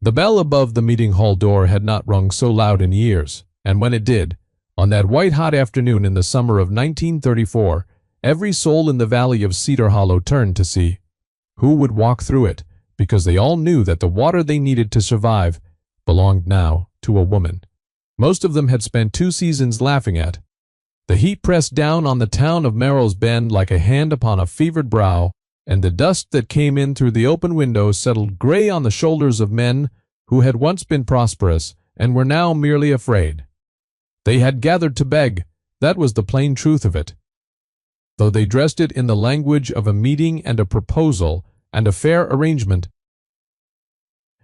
The bell above the meeting hall door had not rung so loud in years, and when it did, on that white-hot afternoon in the summer of 1934, every soul in the valley of Cedar Hollow turned to see who would walk through it, because they all knew that the water they needed to survive belonged now to a woman. Most of them had spent 2 seasons laughing at. The heat pressed down on the town of Merrill's Bend like a hand upon a fevered brow, and the dust that came in through the open window settled gray on the shoulders of men who had once been prosperous and were now merely afraid. They had gathered to beg, that was the plain truth of it. Though they dressed it in the language of a meeting and a proposal and a fair arrangement.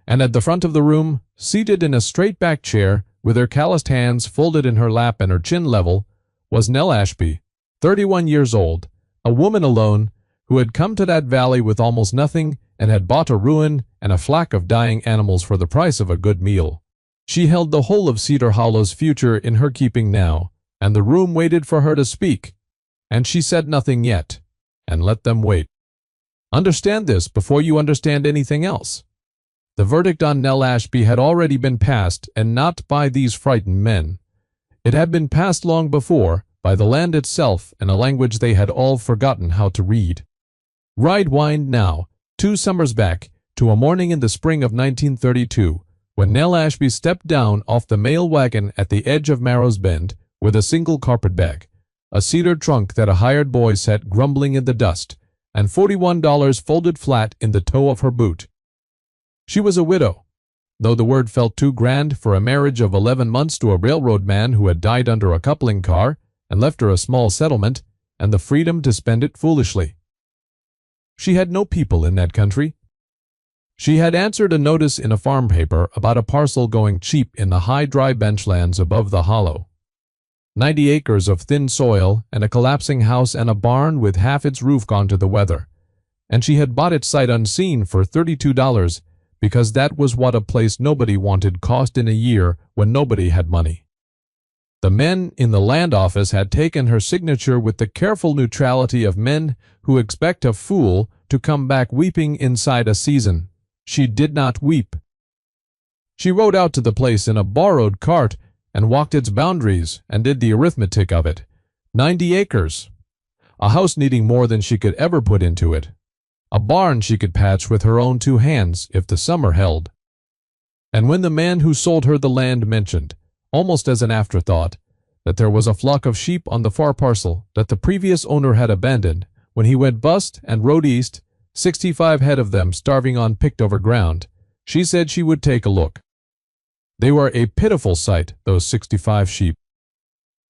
And at the front of the room, seated in a straight-back chair, with her calloused hands folded in her lap and her chin level, was Nell Ashby, 31 years old, a woman alone, who had come to that valley with almost nothing and had bought a ruin and a flock of dying animals for the price of a good meal. She held the whole of Cedar Hollow's future in her keeping now, and the room waited for her to speak, and she said nothing yet, and let them wait. Understand this before you understand anything else. The verdict on Nell Ashby had already been passed, and not by these frightened men. It had been passed long before, by the land itself in a language they had all forgotten how to read. Rewind now, 2 summers back, to a morning in the spring of 1932, when Nell Ashby stepped down off the mail wagon at the edge of Merrill's Bend with a single carpetbag, a cedar trunk that a hired boy set grumbling in the dust, and $41 folded flat in the toe of her boot. She was a widow, though the word felt too grand for a marriage of 11 months to a railroad man who had died under a coupling car and left her a small settlement and the freedom to spend it foolishly. She had no people in that country. She had answered a notice in a farm paper about a parcel going cheap in the high dry benchlands above the hollow. 90 acres of thin soil and a collapsing house and a barn with half its roof gone to the weather, and she had bought it sight unseen for $32 because that was what a place nobody wanted cost in a year when nobody had money. The men in the land office had taken her signature with the careful neutrality of men who expect a fool to come back weeping inside a season. She did not weep. She rode out to the place in a borrowed cart and walked its boundaries and did the arithmetic of it. 90 acres. A house needing more than she could ever put into it. A barn she could patch with her own 2 hands if the summer held. And when the man who sold her the land mentioned, almost as an afterthought, that there was a flock of sheep on the far parcel that the previous owner had abandoned when he went bust and rode east, 65 head of them starving on picked-over ground, she said she would take a look. They were a pitiful sight, those 65 sheep.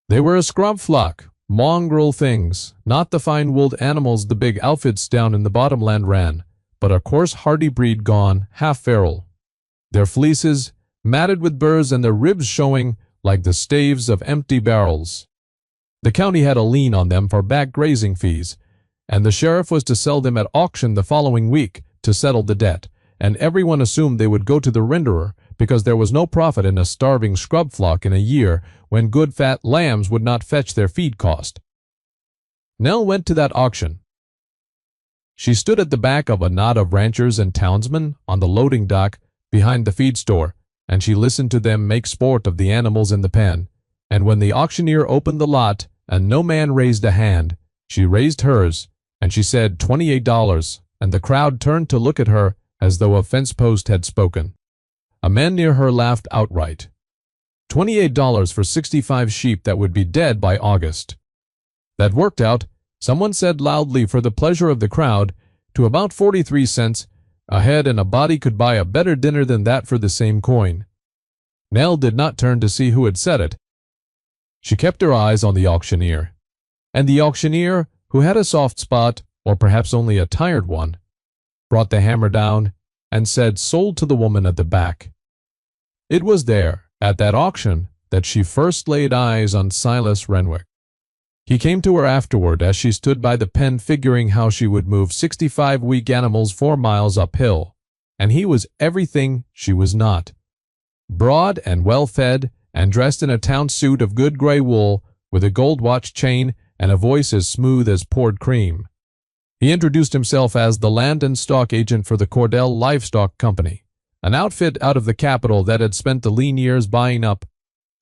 They were a scrub flock, mongrel things, not the fine-wooled animals the big outfits down in the bottomland ran, but a coarse hardy breed gone, half-feral. Their fleeces matted with burrs and their ribs showing like the staves of empty barrels. The county had a lien on them for back grazing fees, and the sheriff was to sell them at auction the following week to settle the debt, and everyone assumed they would go to the renderer because there was no profit in a starving scrub flock in a year when good fat lambs would not fetch their feed cost. Nell went to that auction. She stood at the back of a knot of ranchers and townsmen on the loading dock behind the feed store, and she listened to them make sport of the animals in the pen, and when the auctioneer opened the lot and no man raised a hand, she raised hers, and she said $28, and the crowd turned to look at her as though a fence post had spoken. A man near her laughed outright. $28 for 65 sheep that would be dead by August. That worked out, someone said loudly for the pleasure of the crowd, to about 43 cents a head, and a body could buy a better dinner than that for the same coin. Nell did not turn to see who had said it. She kept her eyes on the auctioneer. And the auctioneer, who had a soft spot, or perhaps only a tired one, brought the hammer down and said sold to the woman at the back. It was there, at that auction, that she first laid eyes on Silas Renwick. He came to her afterward as she stood by the pen figuring how she would move 65 weak animals 4 miles uphill, and he was everything she was not. Broad and well-fed and dressed in a town suit of good gray wool with a gold watch chain and a voice as smooth as poured cream. He introduced himself as the land and stock agent for the Cordell Livestock Company, an outfit out of the capital that had spent the lean years buying up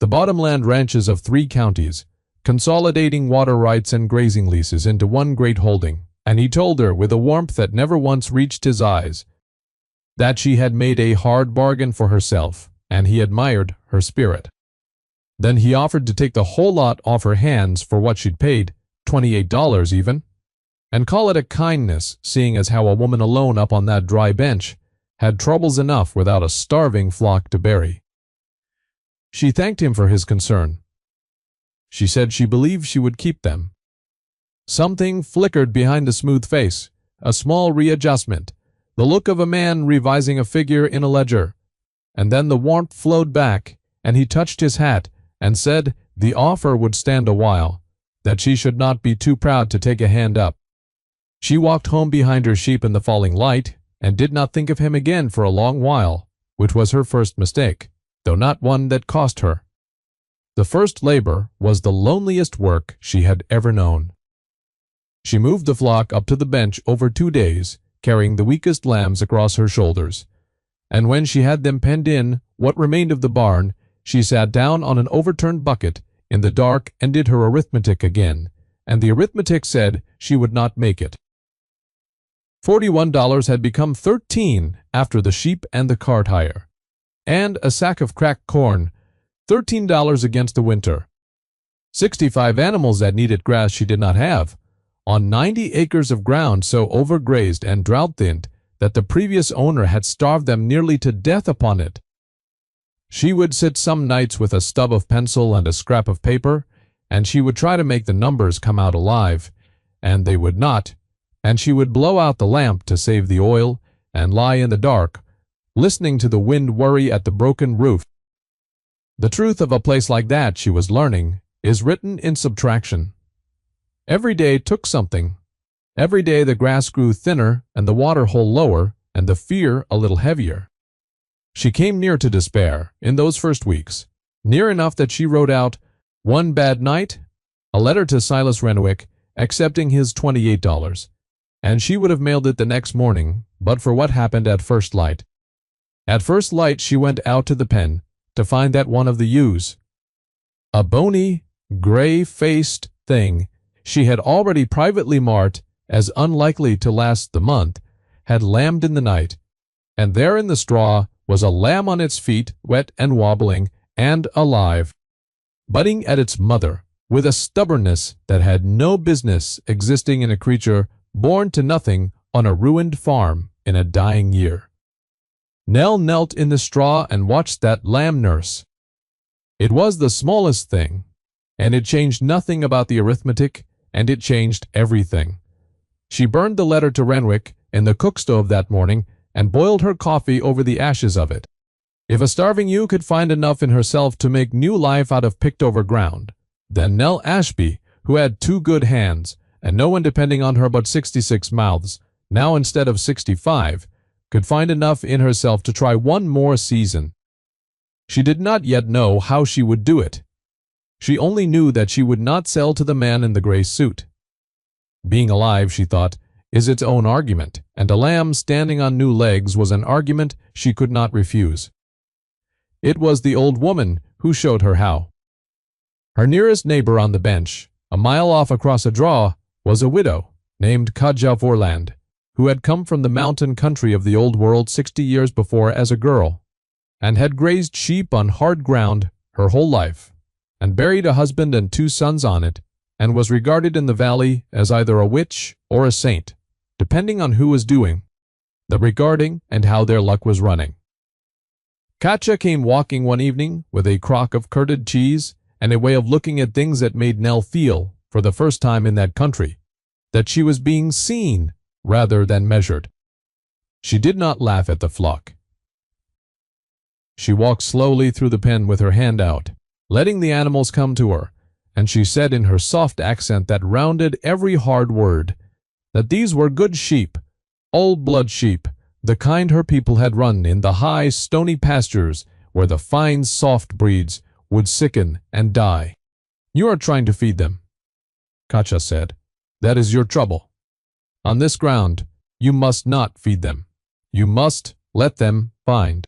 the bottomland ranches of 3 counties, consolidating water rights and grazing leases into one great holding, and he told her with a warmth that never once reached his eyes that she had made a hard bargain for herself, and he admired her spirit. Then he offered to take the whole lot off her hands for what she'd paid, $28 even, and call it a kindness, seeing as how a woman alone up on that dry bench had troubles enough without a starving flock to bury. She thanked him for his concern. She said she believed she would keep them. Something flickered behind the smooth face, a small readjustment, the look of a man revising a figure in a ledger, and then the warmth flowed back, and he touched his hat and said the offer would stand a while, that she should not be too proud to take a hand up. She walked home behind her sheep in the falling light, and did not think of him again for a long while, which was her first mistake, though not one that cost her. The first labor was the loneliest work she had ever known. She moved the flock up to the bench over 2 days, carrying the weakest lambs across her shoulders, and when she had them penned in what remained of the barn, she sat down on an overturned bucket in the dark and did her arithmetic again, and the arithmetic said she would not make it. $41 had become $13 after the sheep and the cart hire, and a sack of cracked corn, $13 against the winter. 65 animals that needed grass she did not have, on 90 acres of ground so overgrazed and drought-thinned that the previous owner had starved them nearly to death upon it. She would sit some nights with a stub of pencil and a scrap of paper, and she would try to make the numbers come out alive, and they would not, and she would blow out the lamp to save the oil, and lie in the dark, listening to the wind worry at the broken roof. The truth of a place like that, she was learning, is written in subtraction. Every day took something. Every day the grass grew thinner and the water hole lower and the fear a little heavier. She came near to despair in those first weeks, near enough that she wrote out, one bad night, a letter to Silas Renwick accepting his $28, and she would have mailed it the next morning but for what happened at first light. At first light she went out to the pen to find that one of the ewes, a bony, gray-faced thing she had already privately marked as unlikely to last the month, had lambed in the night, and there in the straw was a lamb on its feet, wet and wobbling, and alive, butting at its mother, with a stubbornness that had no business existing in a creature born to nothing on a ruined farm in a dying year. Nell knelt in the straw and watched that lamb nurse. It was the smallest thing, and it changed nothing about the arithmetic, and it changed everything. She burned the letter to Renwick in the cook stove that morning and boiled her coffee over the ashes of it. If a starving ewe could find enough in herself to make new life out of picked-over ground, then Nell Ashby, who had 2 good hands, and no one depending on her but 66 mouths, now instead of 65, could find enough in herself to try one more season. She did not yet know how she would do it. She only knew that she would not sell to the man in the gray suit. Being alive, she thought, is its own argument, and a lamb standing on new legs was an argument she could not refuse. It was the old woman who showed her how. Her nearest neighbor on the bench, a mile off across a draw, was a widow named Kadja Vorland, who had come from the mountain country of the old world 60 years before as a girl, and had grazed sheep on hard ground her whole life, and buried a husband and 2 sons on it, and was regarded in the valley as either a witch or a saint, depending on who was doing the regarding and how their luck was running. Katja came walking one evening with a crock of curded cheese and a way of looking at things that made Nell feel, for the first time in that country, that she was being seen rather than measured. She did not laugh at the flock. She walked slowly through the pen with her hand out, letting the animals come to her, and she said in her soft accent that rounded every hard word, that these were good sheep, old-blood sheep, the kind her people had run in the high, stony pastures where the fine, soft breeds would sicken and die. You are trying to feed them, Katja said. That is your trouble. On this ground, you must not feed them. You must let them find.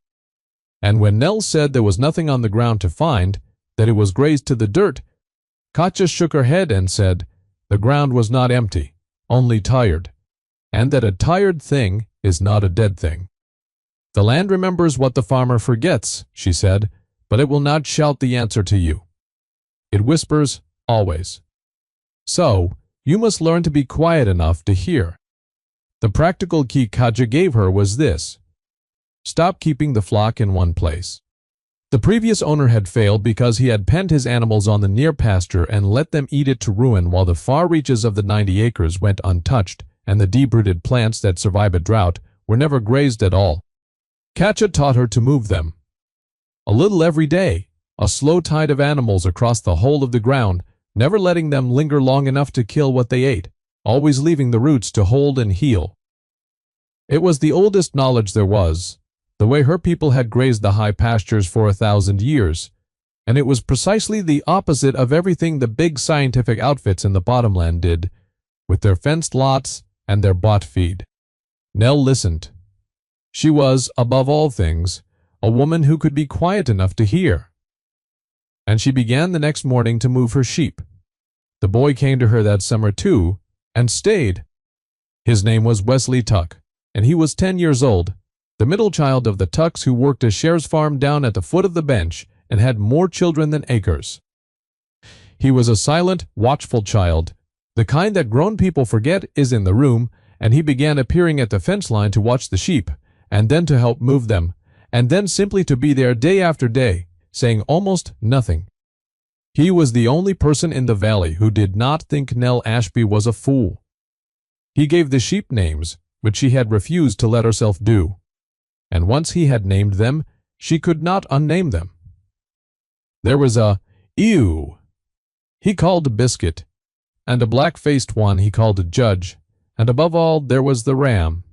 And when Nell said there was nothing on the ground to find, that it was grazed to the dirt, Katja shook her head and said the ground was not empty, only tired, and that a tired thing is not a dead thing. The land remembers what the farmer forgets, she said, but it will not shout the answer to you. It whispers always. So, you must learn to be quiet enough to hear. The practical key Katja gave her was this: stop keeping the flock in one place. The previous owner had failed because he had penned his animals on the near pasture and let them eat it to ruin while the far reaches of the 90 acres went untouched and the deep-rooted plants that survive a drought were never grazed at all. Katja taught her to move them. A little every day, a slow tide of animals across the whole of the ground, never letting them linger long enough to kill what they ate, always leaving the roots to hold and heal. It was the oldest knowledge there was, the way her people had grazed the high pastures for 1,000 years, and it was precisely the opposite of everything the big scientific outfits in the bottomland did, with their fenced lots and their bought feed. Nell listened. She was, above all things, a woman who could be quiet enough to hear. And she began the next morning to move her sheep. The boy came to her that summer too, and stayed. His name was Wesley Tuck, and he was 10 years old, the middle child of the Tucks who worked a shares farm down at the foot of the bench and had more children than acres. He was a silent, watchful child, the kind that grown people forget is in the room, and he began appearing at the fence line to watch the sheep, and then to help move them, and then simply to be there day after day, saying almost nothing. He was the only person in the valley who did not think Nell Ashby was a fool. He gave the sheep names, which she had refused to let herself do. And once he had named them, she could not unname them. There was a ewe he called Biscuit, and a black-faced one he called Judge, and above all there was the ram,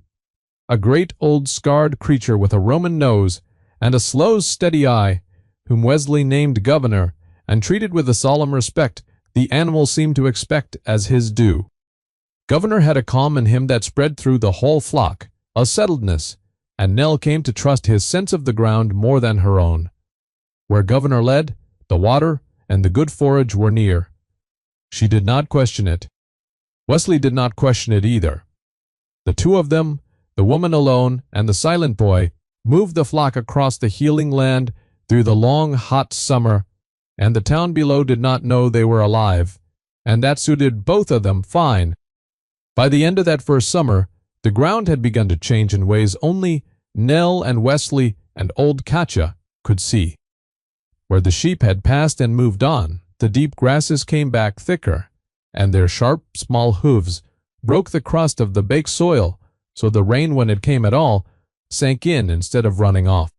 a great old scarred creature with a Roman nose and a slow, steady eye, whom Wesley named Governor, and treated with the solemn respect the animal seemed to expect as his due. Governor had a calm in him that spread through the whole flock, a settledness, and Nell came to trust his sense of the ground more than her own. Where Governor led, the water and the good forage were near. She did not question it. Wesley did not question it either. The two of them, the woman alone and the silent boy, moved the flock across the healing land through the long, hot summer, and the town below did not know they were alive, and that suited both of them fine. By the end of that first summer, the ground had begun to change in ways only Nell and Wesley and old Katja could see. Where the sheep had passed and moved on, the deep grasses came back thicker, and their sharp, small hooves broke the crust of the baked soil, so the rain, when it came at all, sank in instead of running off.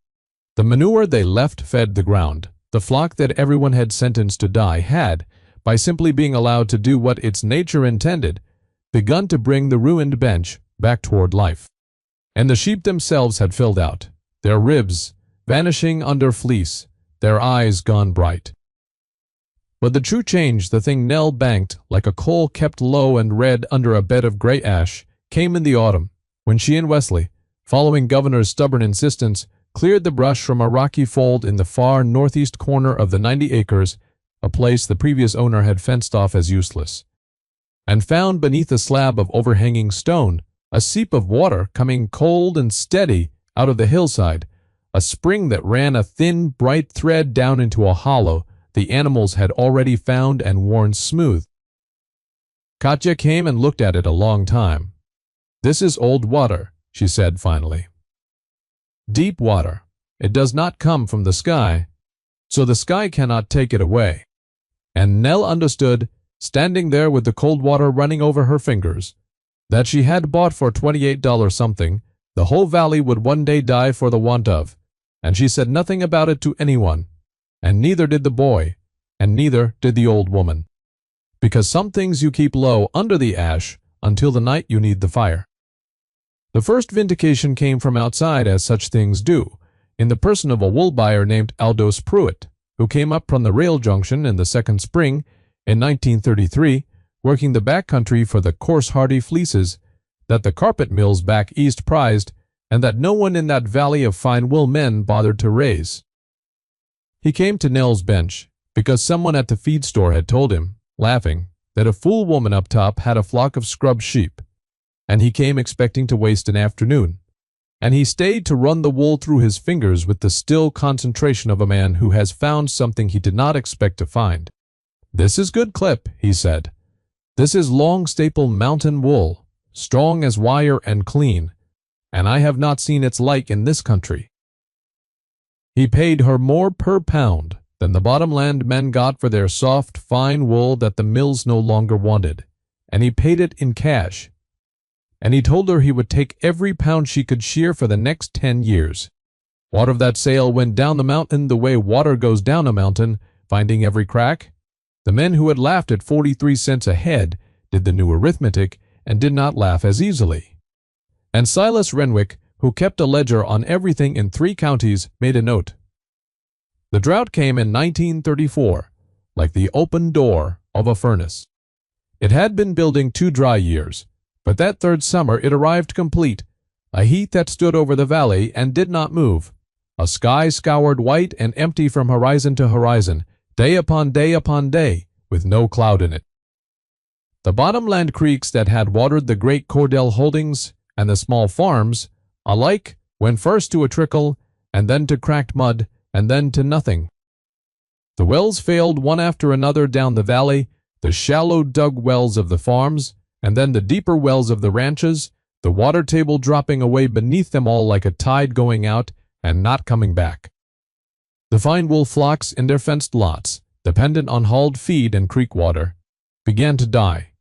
The manure they left fed the ground. The flock that everyone had sentenced to die had, by simply being allowed to do what its nature intended, begun to bring the ruined bench back toward life. And the sheep themselves had filled out, their ribs vanishing under fleece, their eyes gone bright. But the true change, the thing Nell banked like a coal kept low and red under a bed of gray ash, came in the autumn, when she and Wesley, following Governor's stubborn insistence, cleared the brush from a rocky fold in the far northeast corner of the 90 acres, a place the previous owner had fenced off as useless, and found beneath a slab of overhanging stone a seep of water coming cold and steady out of the hillside, a spring that ran a thin, bright thread down into a hollow the animals had already found and worn smooth. Katja came and looked at it a long time. "This is old water," she said finally. "Deep water. It does not come from the sky, so the sky cannot take it away." And Nell understood, standing there with the cold water running over her fingers, that she had bought for $28 something, the whole valley would one day die for the want of, and she said nothing about it to anyone, and neither did the boy, and neither did the old woman, because some things you keep low under the ash until the night you need the fire. The first vindication came from outside, as such things do, in the person of a wool buyer named Aldous Pruitt, who came up from the rail junction in the second spring in 1933, working the back country for the coarse hardy fleeces that the carpet mills back east prized and that no one in that valley of fine wool men bothered to raise. He came to Nell's bench because someone at the feed store had told him, laughing, that a fool woman up top had a flock of scrub sheep, and he came expecting to waste an afternoon, and he stayed to run the wool through his fingers with the still concentration of a man who has found something he did not expect to find. "This is good clip," he said. "This is long staple mountain wool, strong as wire and clean, and I have not seen its like in this country." He paid her more per pound than the bottomland men got for their soft, fine wool that the mills no longer wanted, and he paid it in cash. And he told her he would take every pound she could shear for the next 10 years. What of that sale went down the mountain the way water goes down a mountain, finding every crack? The men who had laughed at 43 cents a head did the new arithmetic and did not laugh as easily. And Silas Renwick, who kept a ledger on everything in 3 counties, made a note. The drought came in 1934, like the open door of a furnace. It had been building 2 dry years, but that 3rd summer it arrived complete, a heat that stood over the valley and did not move, a sky scoured white and empty from horizon to horizon, day upon day upon day, with no cloud in it. The bottomland creeks that had watered the great Cordell holdings and the small farms, alike went first to a trickle, and then to cracked mud, and then to nothing. The wells failed one after another down the valley, the shallow dug wells of the farms, and then the deeper wells of the ranches, the water table dropping away beneath them all like a tide going out and not coming back. The fine wool flocks in their fenced lots, dependent on hauled feed and creek water, began to die,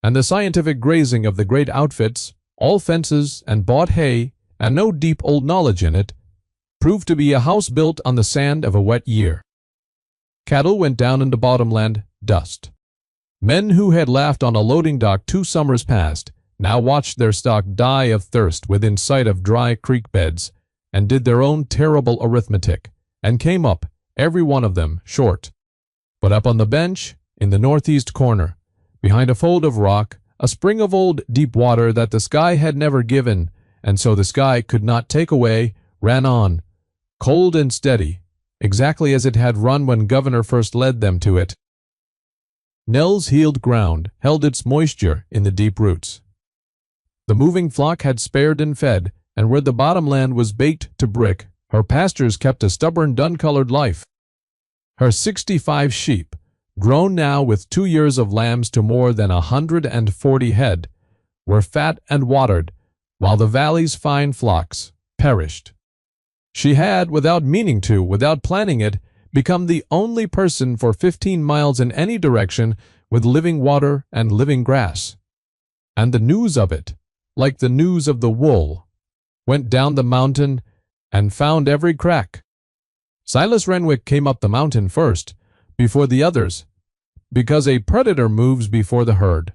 and the scientific grazing of the great outfits, all fences and bought hay and no deep old knowledge in it, proved to be a house built on the sand of a wet year. Cattle went down into bottomland dust. Men who had laughed on a loading dock 2 summers past now watched their stock die of thirst within sight of dry creek beds, and did their own terrible arithmetic, and came up, every one of them, short. But up on the bench, in the northeast corner, behind a fold of rock, a spring of old deep water that the sky had never given, and so the sky could not take away, ran on, cold and steady, exactly as it had run when Governor first led them to it. Nell's healed ground held its moisture in the deep roots. The moving flock had spared and fed, and where the bottomland was baked to brick, her pastures kept a stubborn dun-colored life. Her 65 sheep, grown now with 2 years of lambs to more than 140 head, were fat and watered, while the valley's fine flocks perished. She had, without meaning to, without planning it, become the only person for 15 miles in any direction with living water and living grass. And the news of it, like the news of the wool, went down the mountain and found every crack. Silas Renwick came up the mountain first, before the others, because a predator moves before the herd.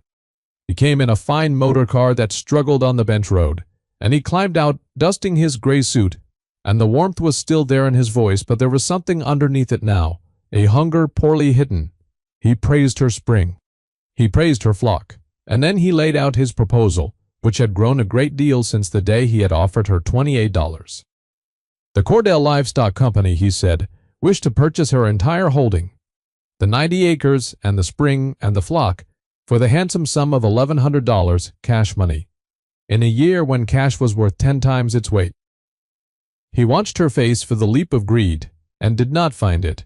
He came in a fine motor car that struggled on the bench road, and he climbed out, dusting his gray suit, and the warmth was still there in his voice, but there was something underneath it now, a hunger poorly hidden. He praised her spring. He praised her flock, and then he laid out his proposal, which had grown a great deal since the day he had offered her $28. The Cordell Livestock Company, he said, wished to purchase her entire holding, the 90 acres and the spring and the flock, for the handsome sum of $1,100 cash money, in a year when cash was worth 10 times its weight. He watched her face for the leap of greed, and did not find it.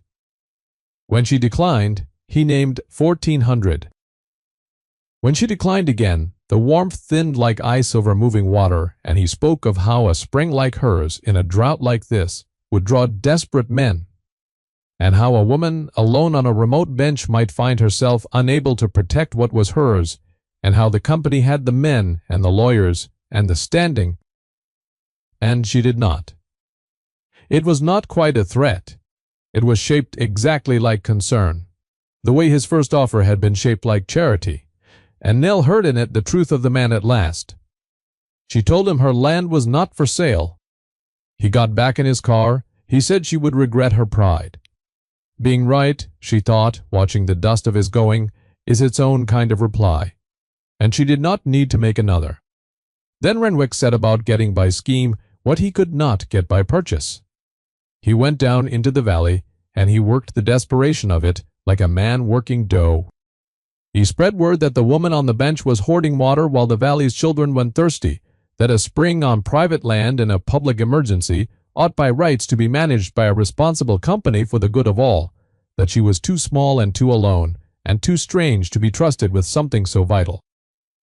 When she declined, he named $1,400. When she declined again, the warmth thinned like ice over moving water, and he spoke of how a spring like hers, in a drought like this, would draw desperate men, and how a woman alone on a remote bench might find herself unable to protect what was hers, and how the company had the men and the lawyers and the standing, and she did not. It was not quite a threat. It was shaped exactly like concern, the way his first offer had been shaped like charity, and Nell heard in it the truth of the man at last. She told him her land was not for sale. He got back in his car. He said she would regret her pride. Being right, she thought, watching the dust of his going, is its own kind of reply, and she did not need to make another. Then Renwick set about getting by scheme what he could not get by purchase. He went down into the valley, and he worked the desperation of it like a man working dough. He spread word that the woman on the bench was hoarding water while the valley's children went thirsty, that a spring on private land in a public emergency ought by rights to be managed by a responsible company for the good of all, that she was too small and too alone, and too strange to be trusted with something so vital.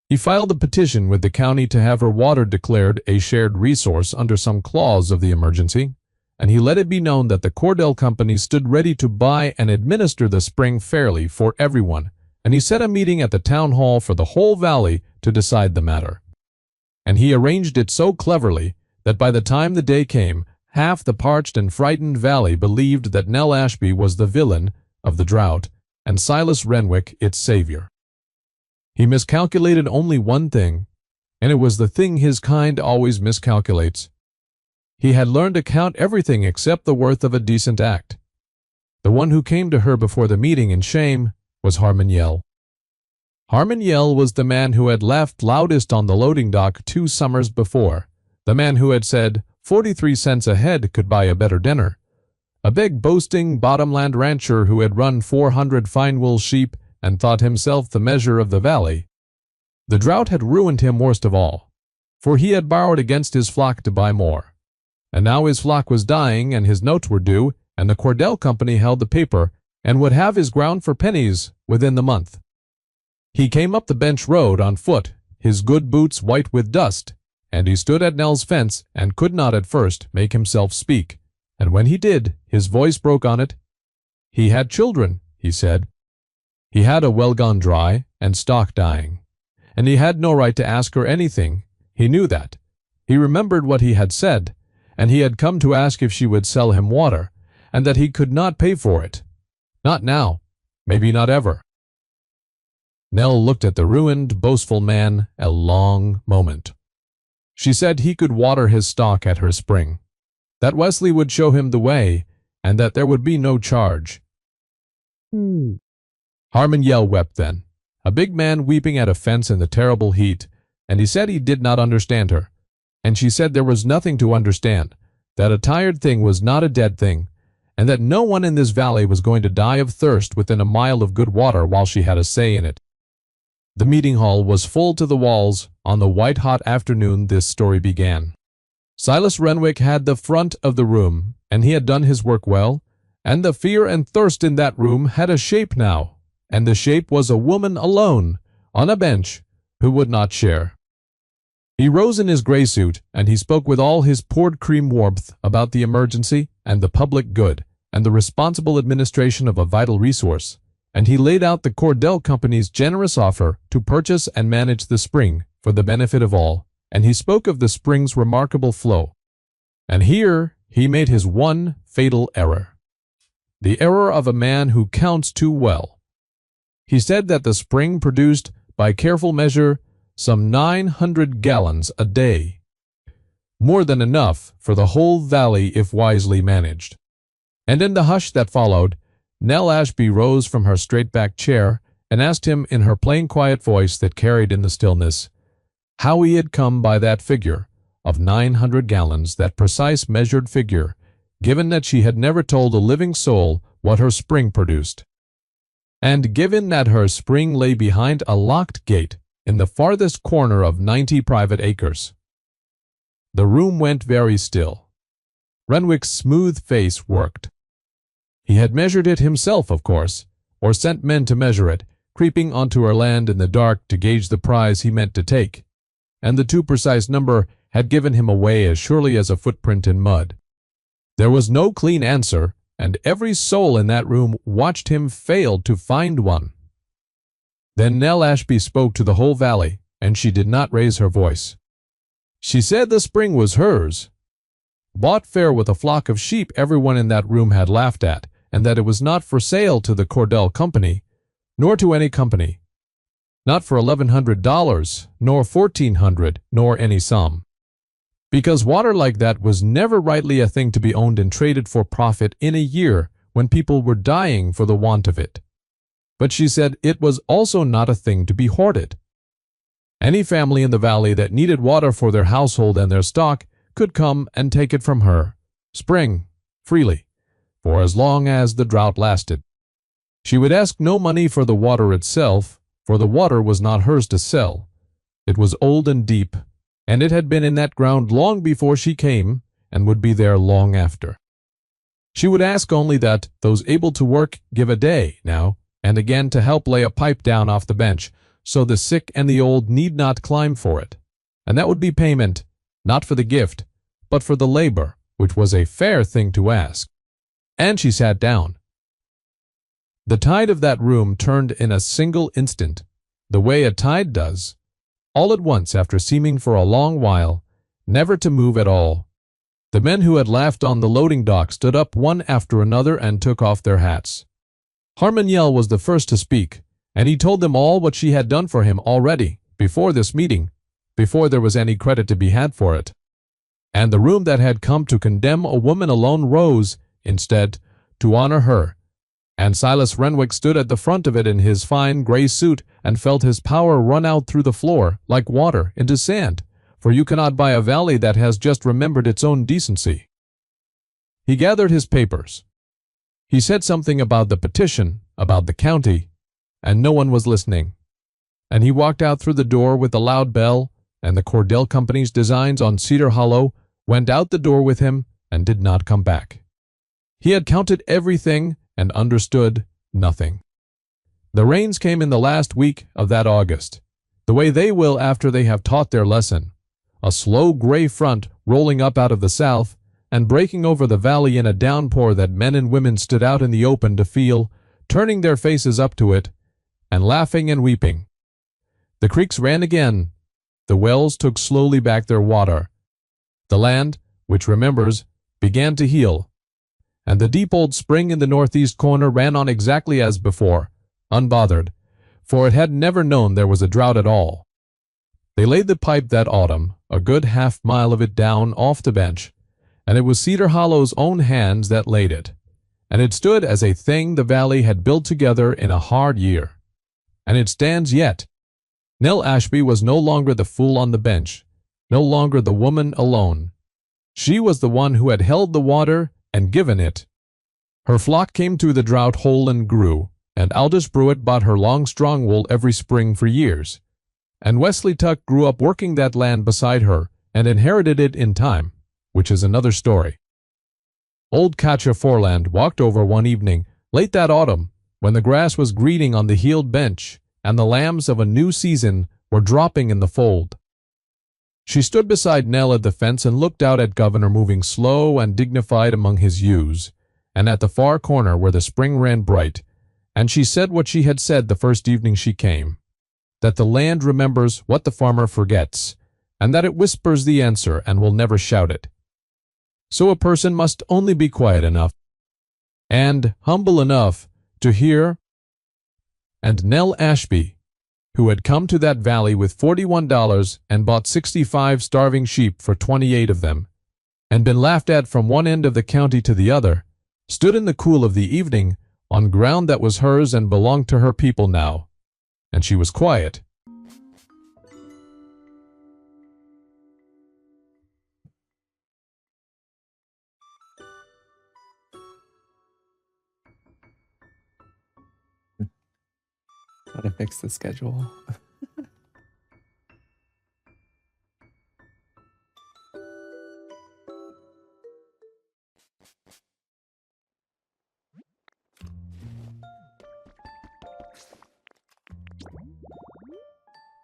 He filed a petition with the county to have her water declared a shared resource under some clause of the emergency, and he let it be known that the Cordell Company stood ready to buy and administer the spring fairly for everyone, and he set a meeting at the town hall for the whole valley to decide the matter. And he arranged it so cleverly that by the time the day came, half the parched and frightened valley believed that Nell Ashby was the villain of the drought and Silas Renwick its savior. He miscalculated only one thing, and it was the thing his kind always miscalculates. He had learned to count everything except the worth of a decent act. The one who came to her before the meeting in shame was Harmon Yell. Harmon Yell was the man who had laughed loudest on the loading dock 2 summers before, the man who had said 43 cents a head could buy a better dinner, a big boasting bottomland rancher who had run 400 fine-wool sheep and thought himself the measure of the valley. The drought had ruined him worst of all, for he had borrowed against his flock to buy more. And now his flock was dying and his notes were due, and the Cordell Company held the paper and would have his ground for pennies within the month. He came up the bench road on foot, his good boots white with dust, and he stood at Nell's fence and could not at first make himself speak, and when he did, his voice broke on it. He had children, he said. He had a well gone dry and stock dying, and he had no right to ask her anything. He knew that. He remembered what he had said, and he had come to ask if she would sell him water, and that he could not pay for it. Not now, maybe not ever. Nell looked at the ruined, boastful man a long moment. She said he could water his stock at her spring, that Wesley would show him the way, and that there would be no charge. Harmon Yell wept then, a big man weeping at a fence in the terrible heat, and he said he did not understand her, and she said there was nothing to understand, that a tired thing was not a dead thing, and that no one in this valley was going to die of thirst within a mile of good water while she had a say in it. The meeting hall was full to the walls. On the white-hot afternoon this story began. Silas Renwick had the front of the room, and he had done his work well, and the fear and thirst in that room had a shape now, and the shape was a woman alone, on a bench, who would not share. He rose in his gray suit, and he spoke with all his poured cream warmth about the emergency and the public good, and the responsible administration of a vital resource, and he laid out the Cordell Company's generous offer to purchase and manage the spring for the benefit of all, and he spoke of the spring's remarkable flow. And here he made his one fatal error, the error of a man who counts too well. He said that the spring produced, by careful measure, some 900 gallons a day, more than enough for the whole valley if wisely managed. And in the hush that followed, Nell Ashby rose from her straight-backed chair and asked him in her plain quiet voice that carried in the stillness, how he had come by that figure of 900 gallons, that precise measured figure, given that she had never told a living soul what her spring produced, and given that her spring lay behind a locked gate in the farthest corner of 90 private acres. The room went very still. Renwick's smooth face worked. He had measured it himself, of course, or sent men to measure it, creeping onto her land in the dark to gauge the prize he meant to take, and the too precise number had given him away as surely as a footprint in mud. There was no clean answer, and every soul in that room watched him fail to find one. Then Nell Ashby spoke to the whole valley, and she did not raise her voice. She said the spring was hers, bought fair with a flock of sheep everyone in that room had laughed at, and that it was not for sale to the Cordell Company, nor to any company, not for $1,100, nor $1,400, nor any sum, because water like that was never rightly a thing to be owned and traded for profit in a year when people were dying for the want of it. But she said it was also not a thing to be hoarded. Any family in the valley that needed water for their household and their stock could come and take it from her, spring, freely, for as long as the drought lasted. She would ask no money for the water itself, for the water was not hers to sell. It was old and deep, and it had been in that ground long before she came, and would be there long after. She would ask only that those able to work give a day, now and again, to help lay a pipe down off the bench, so the sick and the old need not climb for it. And that would be payment, not for the gift, but for the labor, which was a fair thing to ask. And she sat down. The tide of that room turned in a single instant, the way a tide does, all at once, after seeming for a long while never to move at all. The men who had laughed on the loading dock stood up one after another and took off their hats. Harmon Yell was the first to speak, and he told them all what she had done for him already, before this meeting, before there was any credit to be had for it. And the room that had come to condemn a woman alone rose, instead, to honor her, and Silas Renwick stood at the front of it in his fine gray suit and felt his power run out through the floor, like water into sand, for you cannot buy a valley that has just remembered its own decency. He gathered his papers. He said something about the petition, about the county, and no one was listening. And he walked out through the door with the loud bell, and the Cordell Company's designs on Cedar Hollow went out the door with him and did not come back. He had counted everything and understood nothing. The rains came in the last week of that August, the way they will after they have taught their lesson, a slow gray front rolling up out of the south and breaking over the valley in a downpour that men and women stood out in the open to feel, turning their faces up to it, and laughing and weeping. The creeks ran again, the wells took slowly back their water. The land, which remembers, began to heal, and the deep old spring in the northeast corner ran on exactly as before, unbothered, for it had never known there was a drought at all. They laid the pipe that autumn, a good half-mile of it down off the bench, and it was Cedar Hollow's own hands that laid it, and it stood as a thing the valley had built together in a hard year. And it stands yet. Nell Ashby was no longer the fool on the bench, no longer the woman alone. She was the one who had held the water and given it. Her flock came through the drought hole and grew, and Aldous Brewitt bought her long strong wool every spring for years. And Wesley Tuck grew up working that land beside her and inherited it in time, which is another story. Old Katja Forland walked over one evening, late that autumn, when the grass was greening on the heeled bench, and the lambs of a new season were dropping in the fold. She stood beside Nell at the fence and looked out at Governor moving slow and dignified among his ewes, and at the far corner where the spring ran bright, and she said what she had said the first evening she came, that the land remembers what the farmer forgets, and that it whispers the answer and will never shout it. So a person must only be quiet enough, and humble enough, to hear. And Nell Ashby, who had come to that valley with $41 and bought 65 starving sheep for 28 of them, and been laughed at from one end of the county to the other, stood in the cool of the evening on ground that was hers and belonged to her people now, and she was quiet. Gotta fix the schedule.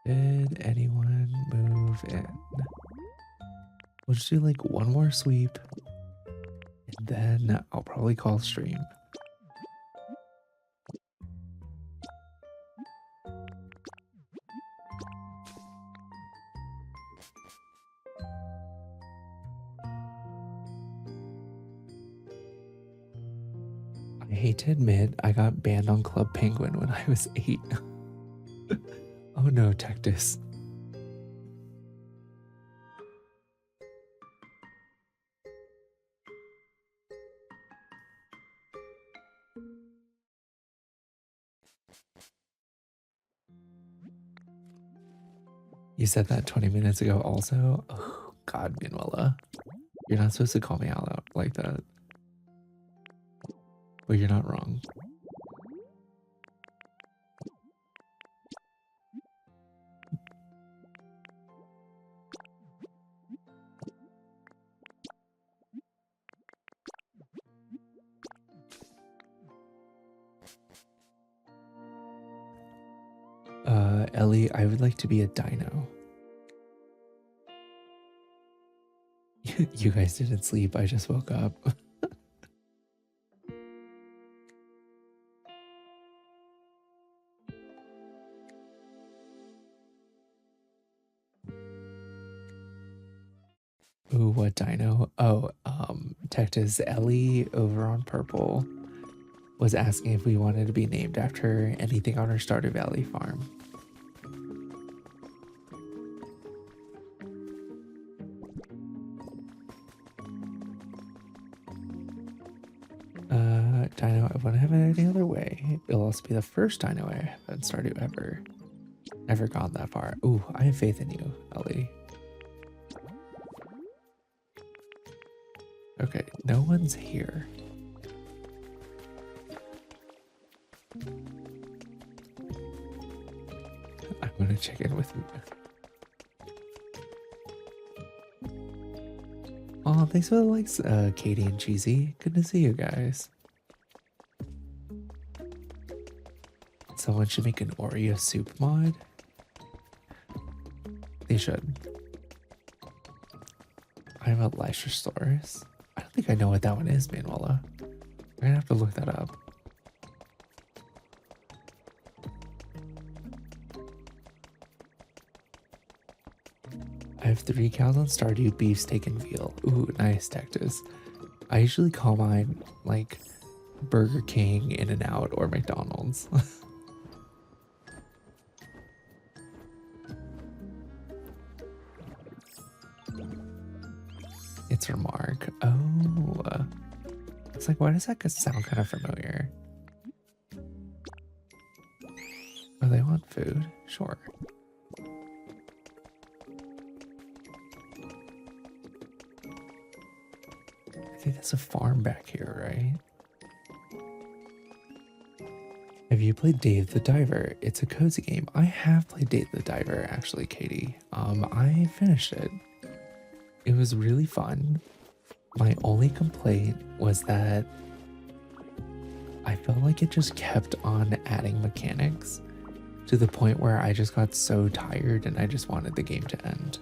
Did anyone move in? We'll just do like one more sweep, and then I'll probably call stream. I hate to admit, I got banned on Club Penguin when I was 8. Oh no, Tectus. You said that 20 minutes ago also. Oh, God, Manuela. You're not supposed to call me out like that. But you're not wrong. Ellie, I would like to be a dino. You guys didn't sleep. I just woke up. Ooh, what dino? Oh, Tecta's Ellie over on purple was asking if we wanted to be named after anything on her Stardew Valley farm. Dino, I wouldn't have it any other way. It'll also be the first dino I have in Stardew ever gone that far. Ooh, I have faith in you, Ellie. Okay, no one's here. I'm gonna check in with you. Oh, thanks for the likes, Katie and Cheesy. Good to see you guys. Someone should make an Oreo soup mod. They should. I'm a Lysosaurus. I don't think I know what that one is, Manuela. We're gonna have to look that up. I have 3 cows on Stardew, beef, steak, and veal. Ooh, nice, Tectus. I usually call mine, like, Burger King, In-N-Out, or McDonald's. It's from Mark. Oh. It's like, why does that sound kind of familiar? Oh, they want food? Sure. I think there's a farm back here, right? Have you played Dave the Diver? It's a cozy game. I have played Dave the Diver, actually, Katie. I finished it. It was really fun. My only complaint was that I felt like it just kept on adding mechanics to the point where I just got so tired and I just wanted the game to end.